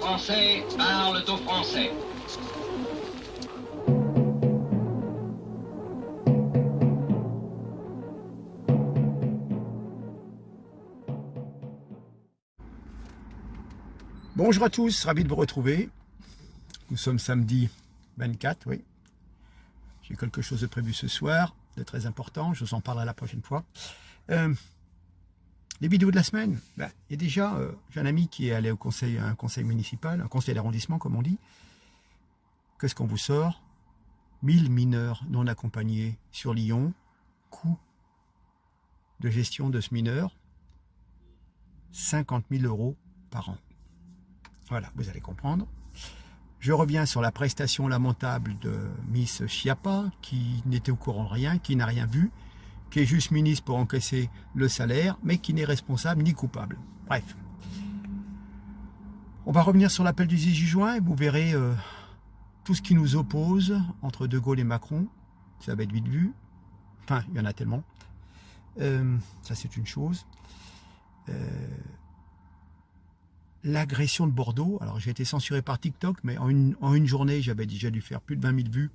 Français parlent aux Français. Bonjour à tous, ravi de vous retrouver. Nous sommes samedi 24, oui. J'ai quelque chose de prévu ce soir, de très important, je vous en parlerai la prochaine fois. Les vidéos de la semaine, il y a déjà, j'ai un ami qui est allé au conseil, à un conseil municipal, un conseil d'arrondissement comme on dit. Qu'est-ce qu'on vous sort? 1000 mineurs non accompagnés sur Lyon, coût de gestion de ce mineur, 50 000 € par an. Voilà, vous allez comprendre. Je reviens sur la prestation lamentable de Miss Schiappa, qui n'était au courant de rien, qui n'a rien vu, qui est juste ministre pour encaisser le salaire, mais qui n'est responsable ni coupable. Bref. On va revenir sur l'appel du 18 juin et vous verrez tout ce qui nous oppose entre De Gaulle et Macron. Ça va être vite vu. Enfin, il y en a tellement. Ça, c'est une chose. L'agression de Bordeaux, alors j'ai été censuré par TikTok, mais en une journée, j'avais déjà dû faire plus de 20 000 vues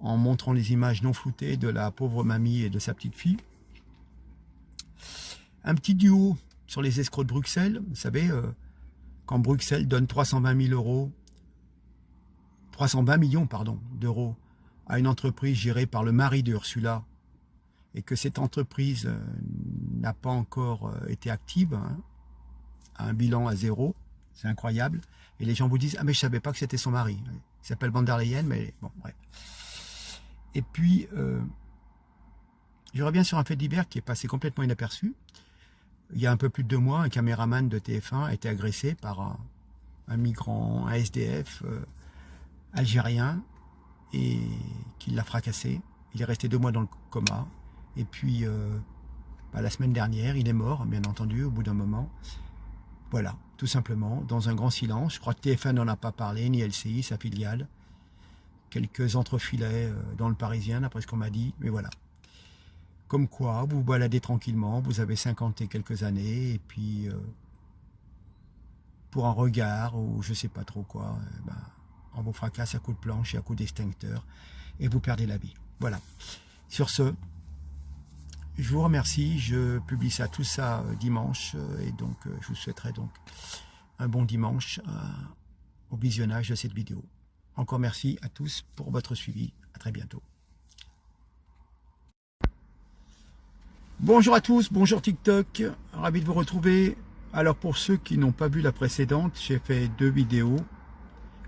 en montrant les images non floutées de la pauvre mamie et de sa petite fille. Un petit duo sur les escrocs de Bruxelles. Vous savez, quand Bruxelles donne 320 millions d'euros à une entreprise gérée par le mari de Ursula, et que cette entreprise n'a pas encore été active, hein, un bilan à 0, c'est incroyable. Et les gens vous disent, ah mais je savais pas que c'était son mari. Il s'appelle Van der Leyen, mais bon, bref. Et puis, je reviens sur un fait divers qui est passé complètement inaperçu. Il y a un peu plus de 2 mois, un caméraman de TF1 a été agressé par un migrant, un SDF algérien, et qui l'a fracassé. Il est resté 2 mois dans le coma. Et puis, la semaine dernière, il est mort, bien entendu, au bout d'un moment. Voilà, tout simplement, dans un grand silence. Je crois que TF1 n'en a pas parlé, ni LCI, sa filiale. Quelques entrefilets dans le Parisien, d'après ce qu'on m'a dit, mais voilà. Comme quoi, vous vous baladez tranquillement, vous avez 50 et quelques années, et puis, pour un regard, ou je sais pas trop quoi, on vous fracasse à coups de planche et à coups d'extincteur, et vous perdez la vie. Voilà. Sur ce, je vous remercie, je publie tout ça dimanche, et donc je vous souhaiterai donc un bon dimanche au visionnage de cette vidéo. Encore merci à tous pour votre suivi, à très bientôt. Bonjour à tous, bonjour TikTok, ravi de vous retrouver. Alors pour ceux qui n'ont pas vu la précédente, j'ai fait 2 vidéos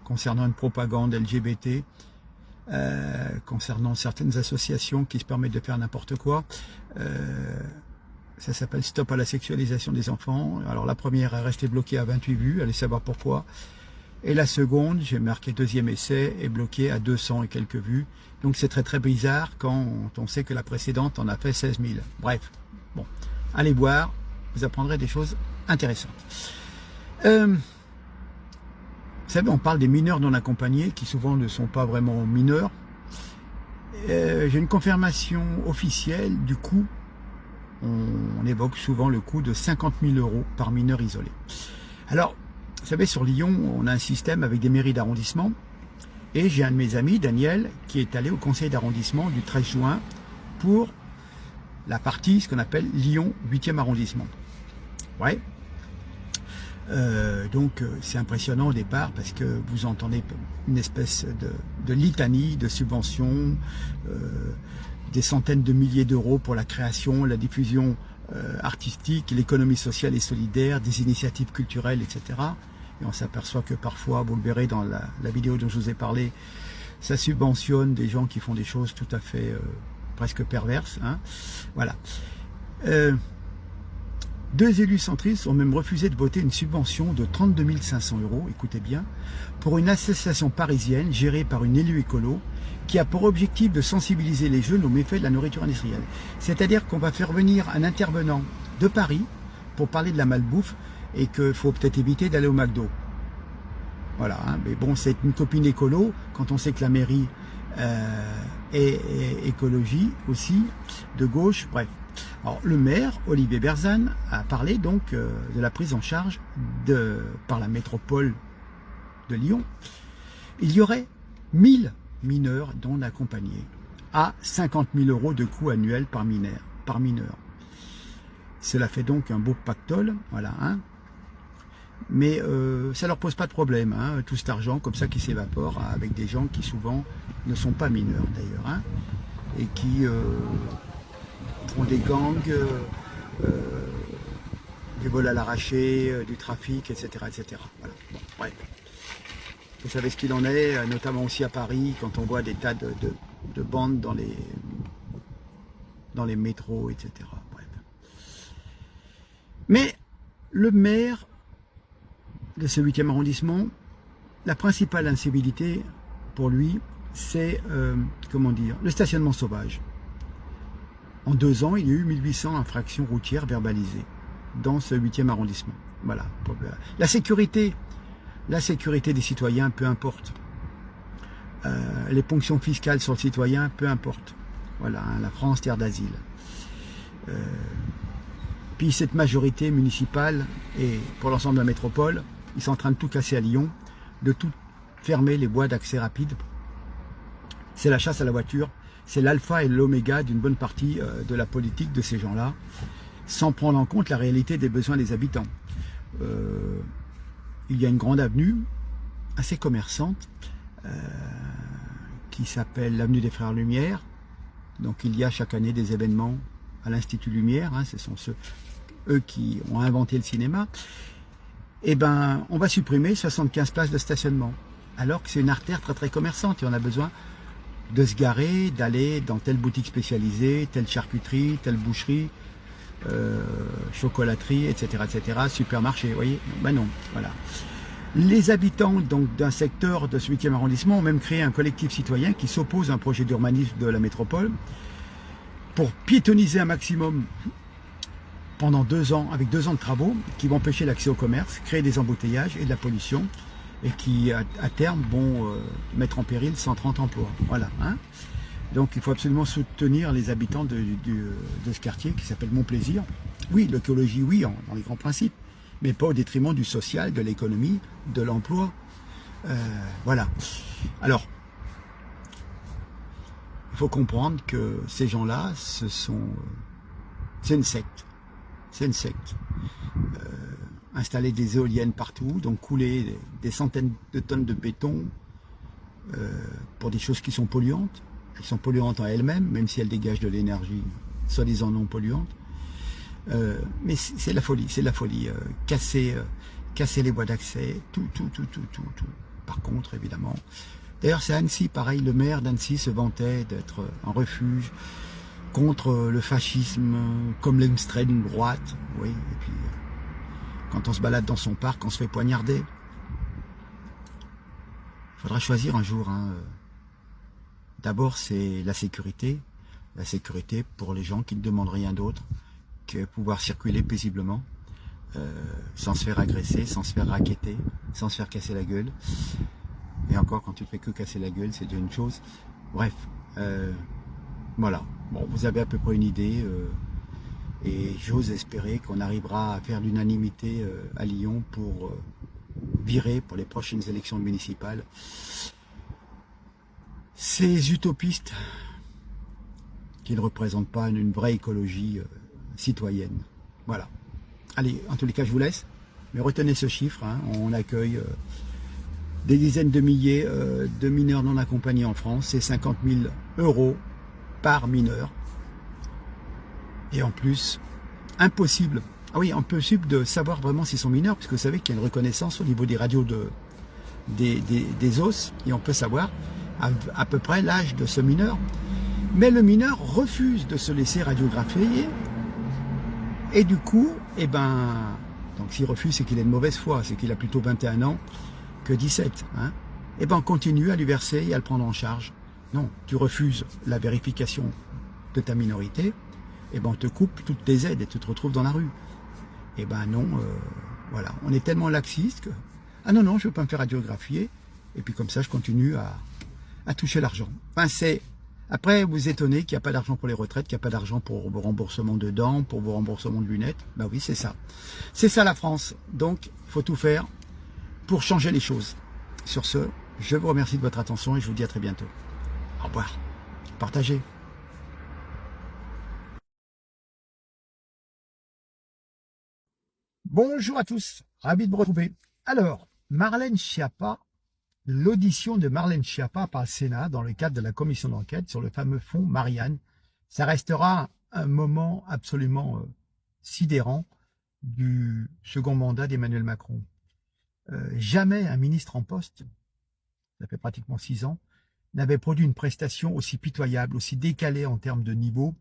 concernant une propagande LGBT, concernant certaines associations qui se permettent de faire n'importe quoi. Ça s'appelle Stop à la sexualisation des enfants. Alors la première est restée bloquée à 28 vues, allez savoir pourquoi. Et la seconde, j'ai marqué 2e essai, est bloquée à 200 et quelques vues. Donc c'est très très bizarre quand on sait que la précédente en a fait 16 000. Bref, bon, allez voir, vous apprendrez des choses intéressantes. Vous savez, on parle des mineurs non accompagnés, qui souvent ne sont pas vraiment mineurs. J'ai une confirmation officielle du coût. On évoque souvent le coût de 50 000 € par mineur isolé. Alors, vous savez, sur Lyon, on a un système avec des mairies d'arrondissement. Et j'ai un de mes amis, Daniel, qui est allé au conseil d'arrondissement du 13 juin pour la partie, ce qu'on appelle Lyon 8e arrondissement. Ouais. Donc c'est impressionnant au départ parce que vous entendez une espèce de litanie de subventions, des centaines de milliers d'euros pour la création, la diffusion artistique, l'économie sociale et solidaire, des initiatives culturelles, etc. Et on s'aperçoit que parfois, vous le verrez dans la vidéo dont je vous ai parlé, ça subventionne des gens qui font des choses tout à fait presque perverses. Hein. Voilà. 2 élus centristes ont même refusé de voter une subvention de 32 500 €, écoutez bien, pour une association parisienne gérée par une élue écolo qui a pour objectif de sensibiliser les jeunes aux méfaits de la nourriture industrielle. C'est-à-dire qu'on va faire venir un intervenant de Paris pour parler de la malbouffe et qu'il faut peut-être éviter d'aller au McDo. Voilà, hein, mais bon, c'est une copine écolo, quand on sait que la mairie est écologie aussi, de gauche, bref. Alors, le maire, Olivier Berzane, a parlé donc de la prise en charge par la métropole de Lyon, il y aurait 1000 mineurs non accompagnés à 50 000 € de coût annuel par mineur. Cela fait donc un beau pactole, voilà. Hein. Mais ça leur pose pas de problème, hein, tout cet argent comme ça qui s'évapore avec des gens qui souvent ne sont pas mineurs d'ailleurs, hein, et qui font des gangs, du vol à l'arraché, du trafic, etc. etc. Voilà. Bon, bref. Vous savez ce qu'il en est, notamment aussi à Paris, quand on voit des tas de bandes dans les métros, etc. Bref. Mais le maire de ce 8e arrondissement, la principale incivilité pour lui, c'est, comment dire, le stationnement sauvage. En 2 ans, il y a eu 1800 infractions routières verbalisées dans ce 8e arrondissement. Voilà. La sécurité des citoyens, peu importe. Les ponctions fiscales sur le citoyen, peu importe. Voilà, hein, la France, terre d'asile. Puis cette majorité municipale, et pour l'ensemble de la métropole, ils sont en train de tout casser à Lyon, de tout fermer les voies d'accès rapide. C'est la chasse à la voiture, c'est l'alpha et l'oméga d'une bonne partie de la politique de ces gens-là, sans prendre en compte la réalité des besoins des habitants. Il y a une grande avenue, assez commerçante, qui s'appelle l'avenue des Frères Lumière. Donc il y a chaque année des événements à l'Institut Lumière, hein, ce sont eux qui ont inventé le cinéma. Eh ben, on va supprimer 75 places de stationnement, alors que c'est une artère très très commerçante et on a besoin de se garer, d'aller dans telle boutique spécialisée, telle charcuterie, telle boucherie, chocolaterie, etc., etc., supermarché, vous voyez. Ben non, voilà. Les habitants donc d'un secteur de ce 8e arrondissement ont même créé un collectif citoyen qui s'oppose à un projet d'urbanisme de la métropole pour piétoniser un maximum pendant 2 ans, avec 2 ans de travaux qui vont empêcher l'accès au commerce, créer des embouteillages et de la pollution, et qui à terme vont mettre en péril 130 emplois. Voilà. Hein. Donc il faut absolument soutenir les habitants de ce quartier qui s'appelle Montplaisir. Oui, l'écologie, oui, dans les grands principes, mais pas au détriment du social, de l'économie, de l'emploi. Voilà. Alors, il faut comprendre que ces gens-là, c'est une secte. C'est une secte. Installer des éoliennes partout, donc couler des centaines de tonnes de béton pour des choses qui sont polluantes. Elles sont polluantes en elles-mêmes, même si elles dégagent de l'énergie soi-disant non polluante. Mais c'est la folie, c'est la folie. Casser les voies d'accès, tout. Par contre, évidemment. D'ailleurs, c'est Annecy, pareil, le maire d'Annecy se vantait d'être un refuge contre le fascisme, comme l'extrême droite, oui, et puis quand on se balade dans son parc, on se fait poignarder. Il faudra choisir un jour. Hein. D'abord, c'est la sécurité pour les gens qui ne demandent rien d'autre que pouvoir circuler paisiblement, sans se faire agresser, sans se faire racketter, sans se faire casser la gueule. Et encore, quand tu ne fais que casser la gueule, c'est déjà une chose. Bref, voilà. Bon, vous avez à peu près une idée, et j'ose espérer qu'on arrivera à faire l'unanimité à Lyon pour virer pour les prochaines élections municipales ces utopistes qui ne représentent pas une vraie écologie citoyenne. Voilà. Allez, en tous les cas, je vous laisse, mais retenez ce chiffre, hein, on accueille des dizaines de milliers de mineurs non accompagnés en France, c'est 50 000 € par mineur. Et en plus, impossible de savoir vraiment s'ils sont mineurs, puisque vous savez qu'il y a une reconnaissance au niveau des radios des os, et on peut savoir à peu près l'âge de ce mineur. Mais le mineur refuse de se laisser radiographier, et du coup, donc s'il refuse, c'est qu'il est de mauvaise foi, c'est qu'il a plutôt 21 ans que 17. Hein, et on continue à lui verser et à le prendre en charge. Non, tu refuses la vérification de ta minorité, on te coupe toutes tes aides et tu te retrouves dans la rue. Non, voilà, on est tellement laxiste que ah non, je ne veux pas me faire radiographier, et puis comme ça je continue à toucher l'argent. Après vous étonnez qu'il n'y a pas d'argent pour les retraites, qu'il n'y a pas d'argent pour vos remboursements de dents, pour vos remboursements de lunettes. Oui, c'est ça. C'est ça la France. Donc il faut tout faire pour changer les choses. Sur ce, je vous remercie de votre attention et je vous dis à très bientôt. Au revoir. Partagez. Bonjour à tous, ravi de vous retrouver. Alors, Marlène Schiappa, l'audition de Marlène Schiappa par le Sénat dans le cadre de la commission d'enquête sur le fameux fonds Marianne, ça restera un moment absolument sidérant du second mandat d'Emmanuel Macron. Jamais un ministre en poste, ça fait pratiquement 6 ans, n'avait produit une prestation aussi pitoyable, aussi décalée en termes de niveau,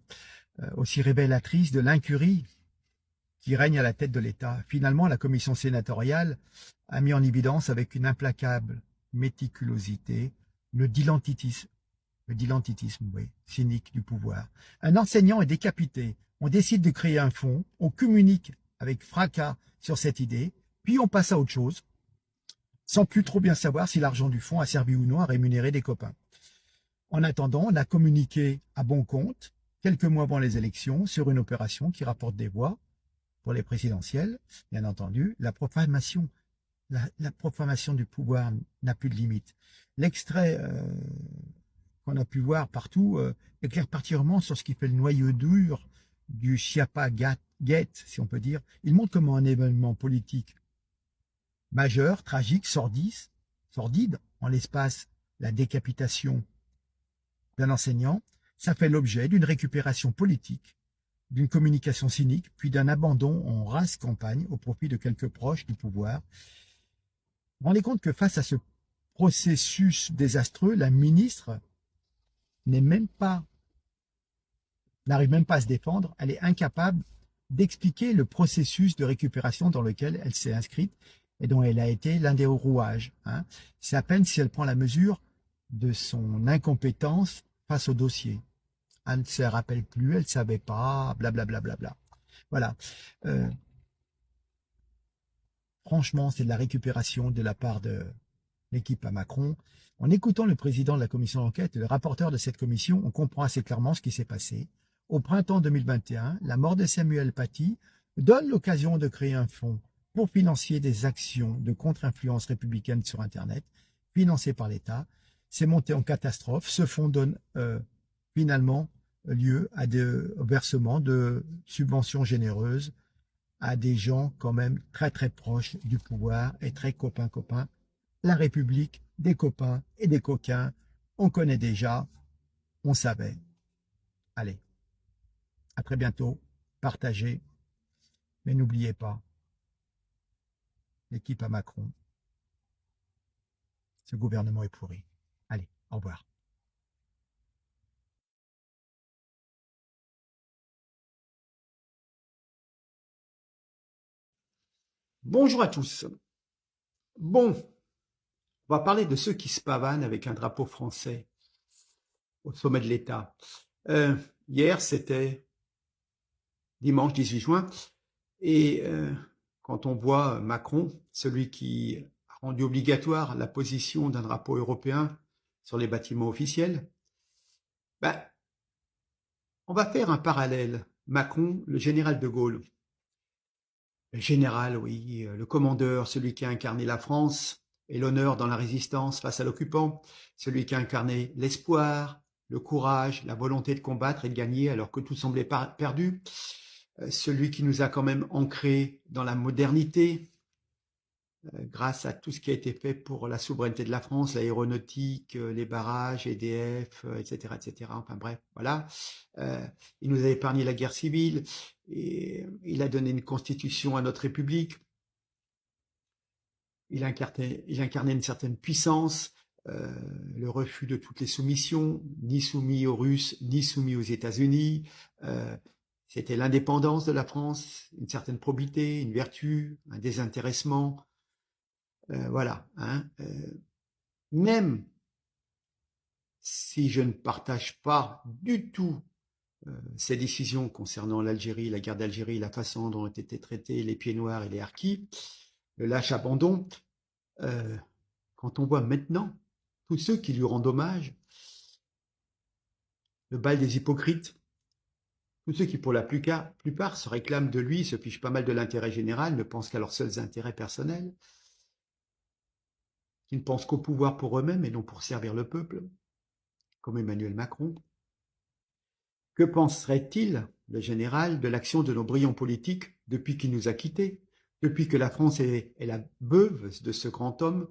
aussi révélatrice de l'incurie qui règne à la tête de l'État. Finalement, la commission sénatoriale a mis en évidence avec une implacable méticulosité le dilettantisme, oui, cynique du pouvoir. Un enseignant est décapité, on décide de créer un fonds, on communique avec fracas sur cette idée, puis on passe à autre chose, sans plus trop bien savoir si l'argent du fonds a servi ou non à rémunérer des copains. En attendant, on a communiqué à bon compte, quelques mois avant les élections, sur une opération qui rapporte des voix pour les présidentielles. Bien entendu, la profanation du pouvoir n'a plus de limite. L'extrait qu'on a pu voir partout éclaire particulièrement sur ce qui fait le noyau dur du Schiappa Gate, si on peut dire. Il montre comment un événement politique majeur, tragique, sordide, en l'espace la décapitation d'un enseignant, ça fait l'objet d'une récupération politique, d'une communication cynique, puis d'un abandon en rase campagne au profit de quelques proches du pouvoir. Vous vous rendez compte que face à ce processus désastreux, la ministre n'arrive même pas à se défendre, elle est incapable d'expliquer le processus de récupération dans lequel elle s'est inscrite et dont elle a été l'un des rouages. C'est à peine si elle prend la mesure de son incompétence face au dossier. Elle ne se rappelle plus, elle ne savait pas, blablabla. Voilà. Franchement, c'est de la récupération de la part de l'équipe à Macron. En écoutant le président de la commission d'enquête et le rapporteur de cette commission, on comprend assez clairement ce qui s'est passé. Au printemps 2021, la mort de Samuel Paty donne l'occasion de créer un fonds pour financer des actions de contre-influence républicaine sur Internet, financées par l'État. C'est monté en catastrophe. Ce fonds donne finalement lieu à des versements de subventions généreuses à des gens quand même très très proches du pouvoir et très copains. La République, des copains et des coquins, on connaît déjà, on savait. Allez, à très bientôt, partagez, mais n'oubliez pas, l'équipe à Macron, ce gouvernement est pourri. Allez, au revoir. Bonjour à tous. Bon, on va parler de ceux qui se pavanent avec un drapeau français au sommet de l'État. Hier, c'était dimanche 18 juin, et quand on voit Macron, celui qui a rendu obligatoire la position d'un drapeau européen sur les bâtiments officiels, on va faire un parallèle. Macron, le général de Gaulle. Le général, oui, le commandeur, celui qui a incarné la France et l'honneur dans la résistance face à l'occupant, celui qui a incarné l'espoir, le courage, la volonté de combattre et de gagner alors que tout semblait perdu, celui qui nous a quand même ancrés dans la modernité, grâce à tout ce qui a été fait pour la souveraineté de la France, l'aéronautique, les barrages, EDF, etc., etc. Enfin bref, voilà. Il nous a épargné la guerre civile, et il a donné une constitution à notre République. Il incarnait une certaine puissance, le refus de toutes les soumissions, ni soumis aux Russes, ni soumis aux États-Unis. C'était l'indépendance de la France, une certaine probité, une vertu, un désintéressement. Voilà. Même si je ne partage pas du tout ces décisions concernant l'Algérie, la guerre d'Algérie, la façon dont ont été traités les pieds noirs et les harkis, le lâche abandon, quand on voit maintenant tous ceux qui lui rendent hommage, le bal des hypocrites, tous ceux qui pour la plupart se réclament de lui, se fichent pas mal de l'intérêt général, ne pensent qu'à leurs seuls intérêts personnels, qui ne pensent qu'au pouvoir pour eux-mêmes et non pour servir le peuple, comme Emmanuel Macron. Que penserait-il, le général, de l'action de nos brillants politiques depuis qu'il nous a quittés, depuis que la France est la veuve de ce grand homme?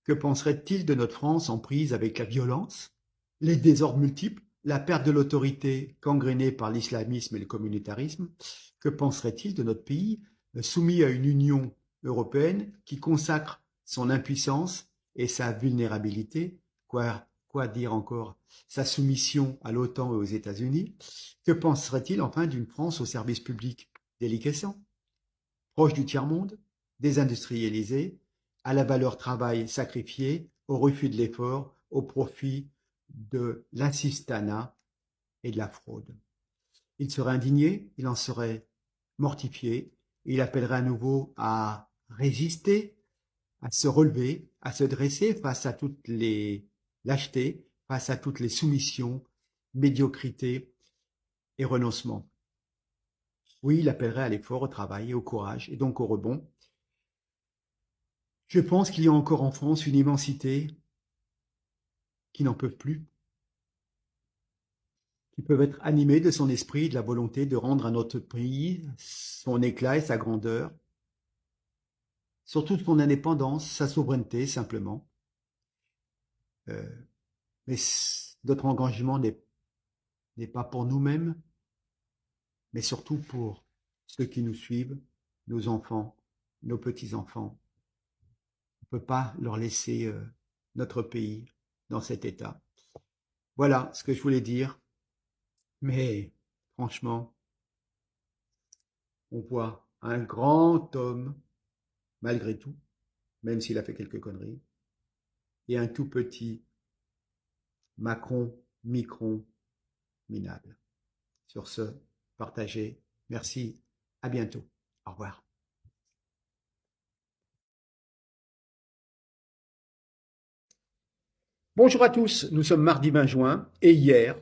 Que penserait-il de notre France en prise avec la violence, les désordres multiples, la perte de l'autorité gangrénée par l'islamisme et le communautarisme? Que penserait-il de notre pays soumis à une Union européenne qui consacre son impuissance et sa vulnérabilité? Quoi dire encore? Sa soumission à l'OTAN et aux États-Unis? Que penserait-il enfin d'une France au service public déliquescent, proche du tiers-monde, désindustrialisée, à la valeur travail sacrifiée, au refus de l'effort, au profit de l'assistanat et de la fraude? Il serait indigné, il en serait mortifié, il appellerait à nouveau à résister, à se relever, à se dresser face à toutes les lâchetés, face à toutes les soumissions, médiocrités et renoncements. Oui, il appellerait à l'effort, au travail et au courage, et donc au rebond. Je pense qu'il y a encore en France une immensité qui n'en peuvent plus, qui peuvent être animés de son esprit et de la volonté de rendre à notre pays son éclat et sa grandeur, surtout son indépendance, sa souveraineté simplement. Mais notre engagement n'est pas pour nous-mêmes, mais surtout pour ceux qui nous suivent, nos enfants, nos petits-enfants. On ne peut pas leur laisser notre pays dans cet état. Voilà ce que je voulais dire, mais franchement, on voit un grand homme, malgré tout, même s'il a fait quelques conneries, et un tout petit Macron, Micron, minable. Sur ce, partagez. Merci, à bientôt. Au revoir. Bonjour à tous, nous sommes mardi 20 juin et hier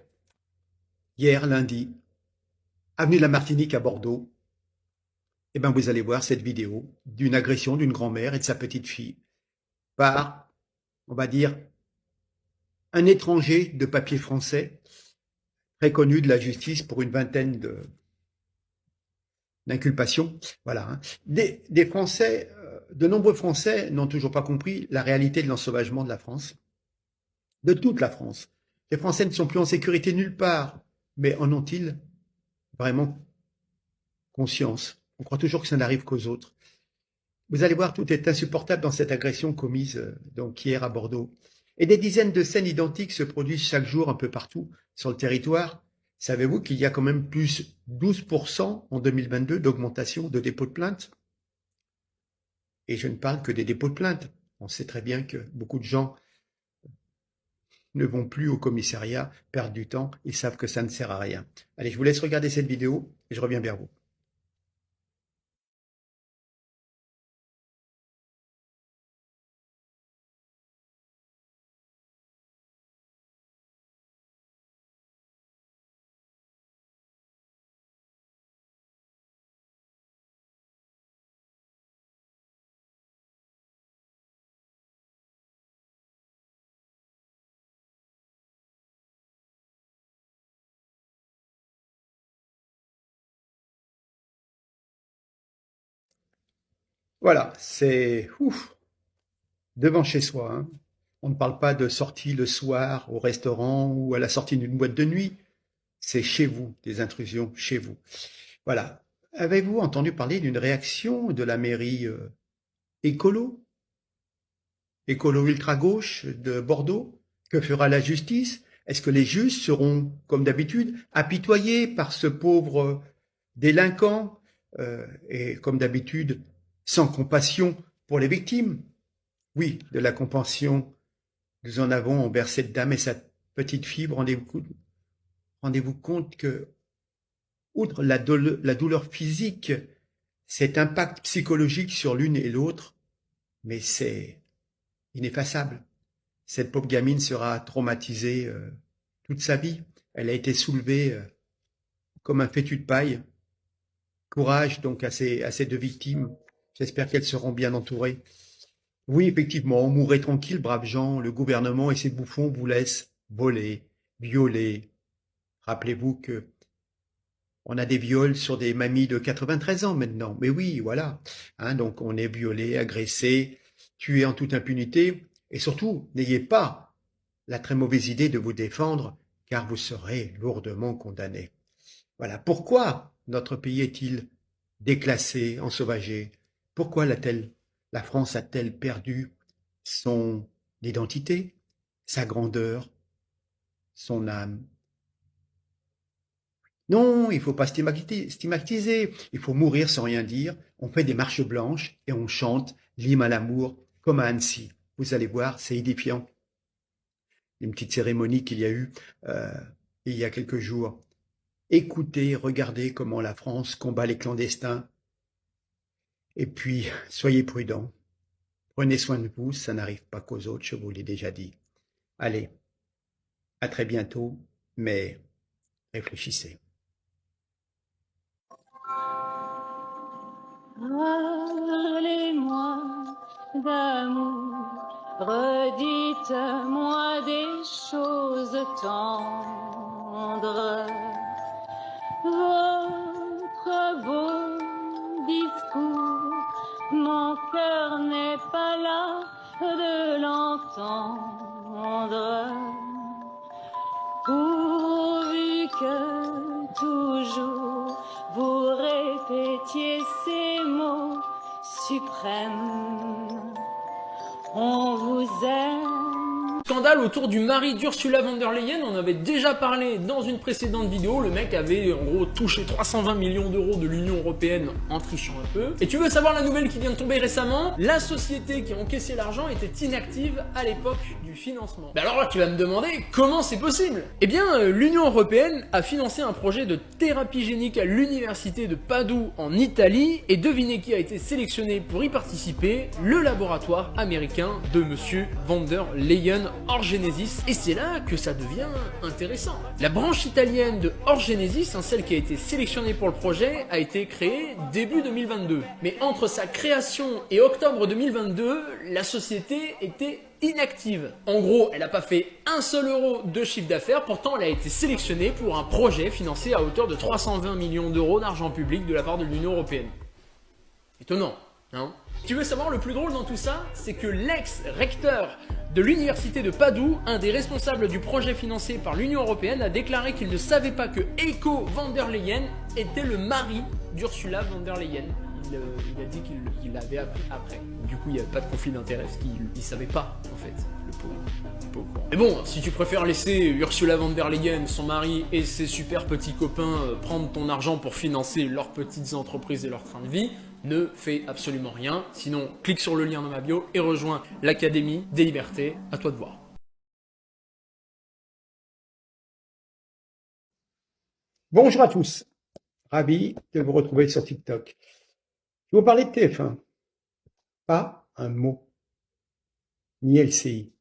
lundi, avenue de la Martinique à Bordeaux, eh ben vous allez voir cette vidéo d'une agression d'une grand-mère et de sa petite fille par, on va dire, un étranger de papier français, très connu de la justice pour une vingtaine d'inculpations. Voilà. Hein. Des Français, de nombreux Français n'ont toujours pas compris la réalité de l'ensauvagement de la France, de toute la France. Les Français ne sont plus en sécurité nulle part, mais en ont-ils vraiment conscience? On croit toujours que ça n'arrive qu'aux autres. Vous allez voir, tout est insupportable dans cette agression commise donc hier à Bordeaux. Et des dizaines de scènes identiques se produisent chaque jour un peu partout sur le territoire. Savez-vous qu'il y a quand même plus 12% en 2022 d'augmentation de dépôts de plainte? Et je ne parle que des dépôts de plainte. On sait très bien que beaucoup de gens ne vont plus au commissariat, perdent du temps, ils savent que ça ne sert à rien. Allez, je vous laisse regarder cette vidéo et je reviens vers vous. Voilà, c'est devant chez soi. Hein. On ne parle pas de sortie le soir au restaurant ou à la sortie d'une boîte de nuit. C'est chez vous, des intrusions chez vous. Voilà. Avez-vous entendu parler d'une réaction de la mairie écolo ultra-gauche de Bordeaux? Que fera la justice? Est-ce que les juges seront, comme d'habitude, apitoyés par ce pauvre délinquant et, comme d'habitude, sans compassion pour les victimes? Oui, de la compassion, nous en avons envers cette dame et sa petite fille. Rendez-vous compte que, outre la douleur physique, cet impact psychologique sur l'une et l'autre, mais c'est ineffaçable. Cette pauvre gamine sera traumatisée toute sa vie. Elle a été soulevée comme un fétu de paille. Courage donc à ces deux victimes. J'espère qu'elles seront bien entourées. Oui, effectivement, mourrez tranquille, braves gens, le gouvernement et ses bouffons vous laissent voler, violer. Rappelez-vous que on a des viols sur des mamies de 93 ans maintenant. Mais oui, voilà. Hein, donc on est violé, agressé, tué en toute impunité. Et surtout, n'ayez pas la très mauvaise idée de vous défendre, car vous serez lourdement condamné. Voilà. Pourquoi notre pays est-il déclassé, ensauvagé? Pourquoi la France a-t-elle perdu son identité, sa grandeur, son âme? Non, il faut pas stigmatiser, il faut mourir sans rien dire. On fait des marches blanches et on chante l'hymne à l'amour comme à Annecy. Vous allez voir, c'est édifiant. Une petite cérémonie qu'il y a eu euh, il y a quelques jours. Écoutez, regardez comment la France combat les clandestins. Et puis, soyez prudents. Prenez soin de vous, ça n'arrive pas qu'aux autres, je vous l'ai déjà dit. Allez, à très bientôt, mais réfléchissez. Parlez-moi d'amour, redites-moi des choses tendres. Votre beau discours, mon cœur n'est pas là de l'entendre. Pourvu que toujours vous répétiez ces mots suprêmes. On vous aime. Scandale autour du mari d'Ursula von der Leyen, on avait déjà parlé dans une précédente vidéo, le mec avait en gros touché 320 millions d'euros de l'Union Européenne en trichant un peu. Et tu veux savoir la nouvelle qui vient de tomber récemment? La société qui a encaissé l'argent était inactive à l'époque du financement. Mais alors là tu vas me demander comment c'est possible? Eh bien l'Union Européenne a financé un projet de thérapie génique à l'université de Padoue en Italie, et devinez qui a été sélectionné pour y participer? Le laboratoire américain de monsieur von der Leyen, Orgenesis, et c'est là que ça devient intéressant. La branche italienne de Orgenesis, celle qui a été sélectionnée pour le projet, a été créée début 2022. Mais entre sa création et octobre 2022, la société était inactive. En gros, elle n'a pas fait un seul euro de chiffre d'affaires, pourtant elle a été sélectionnée pour un projet financé à hauteur de 320 millions d'euros d'argent public de la part de l'Union Européenne. Étonnant, hein? Tu veux savoir le plus drôle dans tout ça? C'est que l'ex-recteur de l'université de Padoue, un des responsables du projet financé par l'Union Européenne, a déclaré qu'il ne savait pas que Heiko von der Leyen était le mari d'Ursula von der Leyen. Il a dit qu'il l'avait appris après. Du coup, il n'y avait pas de conflit d'intérêt parce qu'il ne savait pas, en fait, le pauvre. Mais bon, si tu préfères laisser Ursula von der Leyen, son mari et ses super petits copains prendre ton argent pour financer leurs petites entreprises et leur train de vie, ne fais absolument rien. Sinon, clique sur le lien dans ma bio et rejoins l'Académie des Libertés. À toi de voir. Bonjour à tous, ravi de vous retrouver sur TikTok. Je vais vous parler de TF1. Pas un mot, ni LCI,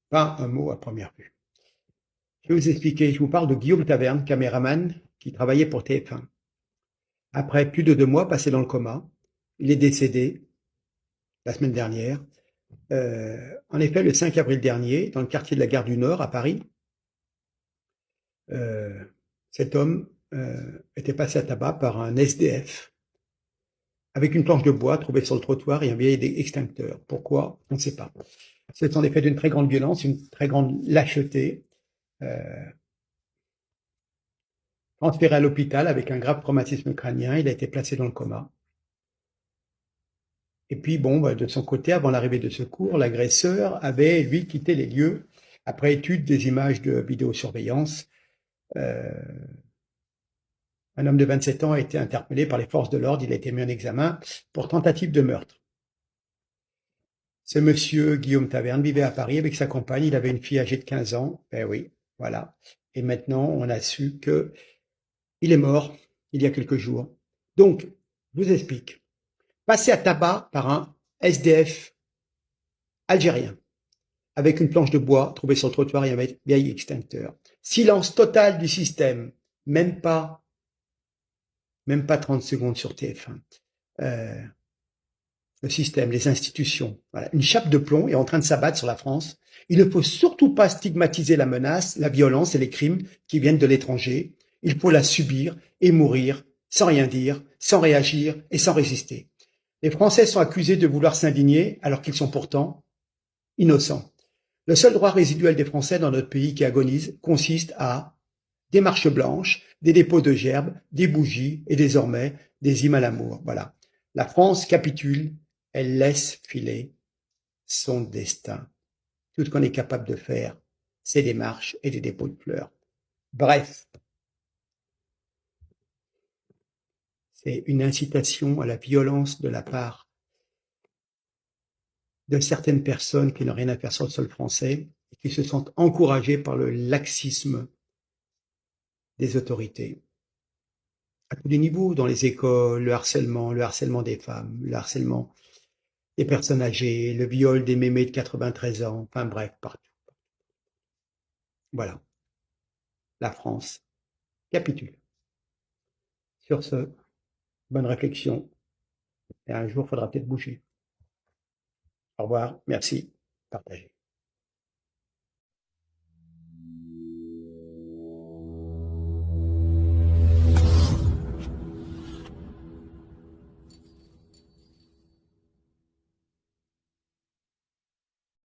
pas un mot à première vue. Je vais vous expliquer, je vous parle de Guillaume Taverne, caméraman qui travaillait pour TF1. Après plus de 2 mois passés dans le coma, il est décédé la semaine dernière. En effet, le 5 avril dernier, dans le quartier de la Gare du Nord, à Paris, cet homme était passé à tabac par un SDF avec une planche de bois trouvée sur le trottoir et un vieil extincteur. Pourquoi? On ne sait pas. C'est en effet d'une très grande violence, une très grande lâcheté. Transféré à l'hôpital avec un grave traumatisme crânien, il a été placé dans le coma. Et puis, de son côté, avant l'arrivée de secours, l'agresseur avait, lui, quitté les lieux après étude des images de vidéosurveillance. Un homme de 27 ans a été interpellé par les forces de l'ordre. Il a été mis en examen pour tentative de meurtre. Ce monsieur, Guillaume Taverne, vivait à Paris avec sa compagne. Il avait une fille âgée de 15 ans. Ben oui, voilà. Et maintenant, on a su que il est mort il y a quelques jours. Donc, je vous explique. Passé à tabac par un SDF algérien, avec une planche de bois trouvée sur le trottoir et un vieil extincteur. Silence total du système, même pas 30 secondes sur TF1. le système, les institutions. Voilà. Une chape de plomb est en train de s'abattre sur la France. Il ne faut surtout pas stigmatiser la menace, la violence et les crimes qui viennent de l'étranger. Il faut la subir et mourir sans rien dire, sans réagir et sans résister. Les Français sont accusés de vouloir s'indigner alors qu'ils sont pourtant innocents. Le seul droit résiduel des Français dans notre pays qui agonise consiste à des marches blanches, des dépôts de gerbes, des bougies et désormais des hymnes à l'amour. Voilà. La France capitule, elle laisse filer son destin. Tout ce qu'on est capable de faire, c'est des marches et des dépôts de fleurs. Bref, c'est une incitation à la violence de la part de certaines personnes qui n'ont rien à faire sur le sol français et qui se sentent encouragées par le laxisme des autorités. À tous les niveaux, dans les écoles, le harcèlement des femmes, le harcèlement des personnes âgées, le viol des mémés de 93 ans, enfin bref, partout. Voilà. La France capitule. Sur ce, bonne réflexion. Et un jour, il faudra peut-être bouger. Au revoir, merci, partagez.